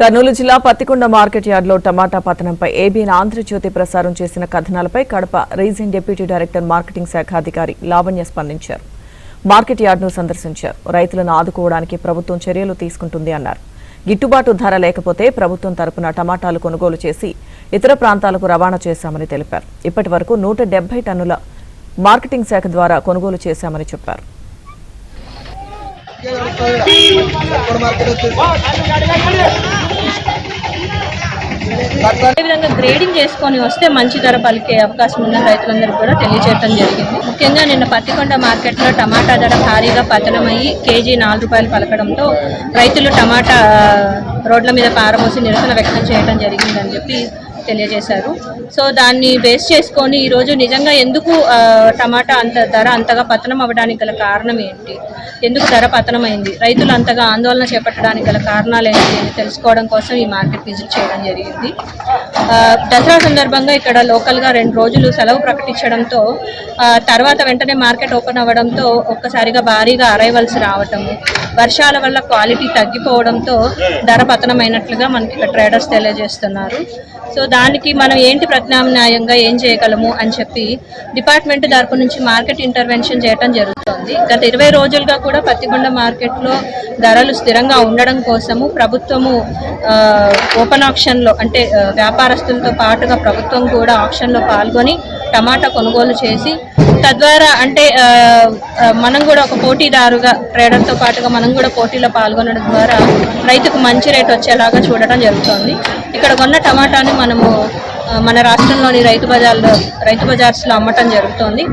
కర్నూలు జిల్లా పత్తికొండ మార్కెట్ యార్డ్లో టమాటా పతనంపై ఏబీఎన్ ఆంధ్రజ్యోతి ప్రసారం చేసిన కథనాలపై Kadapa region deputy director marketing శాఖ అధికారి లావణ్య స్పందించారు. మార్కెట్ యార్డ్ను సందర్శించారు. రైతులను ఆదుకోవడానికి ప్రభుత్వం చర్యలు తీసుకుంటుంది అన్నారు. గిట్టుబాటు ధర లేకపోతే ప్రభుత్వం తరపున టమాటాలు కొనుగోలు చేసి ఇతర ప్రాంతాలకు రవాణా చేశామని తెలిపారు. ఇప్పటి వరకు 170 టన్నుల మార్కెటింగ్ శాఖ ద్వారా కొనుగోలు చేశామని చెప్పారు. అదేవిధంగా గ్రేడింగ్ చేసుకొని వస్తే మంచి ధర పలికే అవకాశం ఉన్న రైతులందరికీ కూడా తెలియజేయడం జరిగింది. ముఖ్యంగా నిన్న పత్తికొండ మార్కెట్లో టమాటా ధర భారీగా పతనమయ్యి కేజీ 4 రూపాయలు పలకడంతో రైతులు టమాటా రోడ్ల మీద పారమోసి నిరసన వ్యక్తం చేయడం జరిగిందని చెప్పి తెలియజేశారు. సో దాన్ని బేస్ చేసుకొని ఈరోజు నిజంగా ఎందుకు టమాటా ధర అంతగా పతనం అవ్వడానికి గల కారణం ఏంటి, ఎందుకు ధర పతనమైంది, రైతులు అంతగా ఆందోళన చేపట్టడానికి గల కారణాలు ఏంటి అని తెలుసుకోవడం కోసం ఈ మార్కెట్ విజిట్ చేయడం జరిగింది. దసరా సందర్భంగా ఇక్కడ లోకల్గా 2 రోజులు సెలవు ప్రకటించడంతో తర్వాత వెంటనే మార్కెట్ ఓపెన్ అవ్వడంతో ఒక్కసారిగా భారీగా అరైవల్స్ రావటము, వర్షాల వల్ల క్వాలిటీ తగ్గిపోవడంతో ధర పతనమైనట్లుగా మనకి ఇక్కడ ట్రేడర్స్ తెలియజేస్తున్నారు. సో దానికి మనం ఏంటి ప్రత్యామ్నాయంగా ఏం చేయగలము అని చెప్పి డిపార్ట్మెంట్ తరపు నుంచి మార్కెట్ ఇంటర్వెన్షన్ చేయడం జరుగుతుంది. గత 20 రోజులుగా కూడా పత్తికొండ మార్కెట్లో ధరలు స్థిరంగా ఉండడం కోసము ప్రభుత్వము ఓపెన్ ఆక్షన్లో అంటే వ్యాపారస్తులతో పాటుగా ప్రభుత్వం కూడా ఆక్షన్లో పాల్గొని టమాటా కొనుగోలు చేసి తద్వారా అంటే మనం కూడా ఒక పోటీదారుగా ట్రేడర్తో పాటుగా మనం కూడా పోటీలో పాల్గొనడం ద్వారా రైతుకు మంచి రేట్ వచ్చేలాగా చూడటం జరుగుతుంది. ఇక్కడ కొన్న టమాటాని మనము మన రాష్ట్రంలోని రైతు బజార్స్లో అమ్మటం జరుగుతుంది.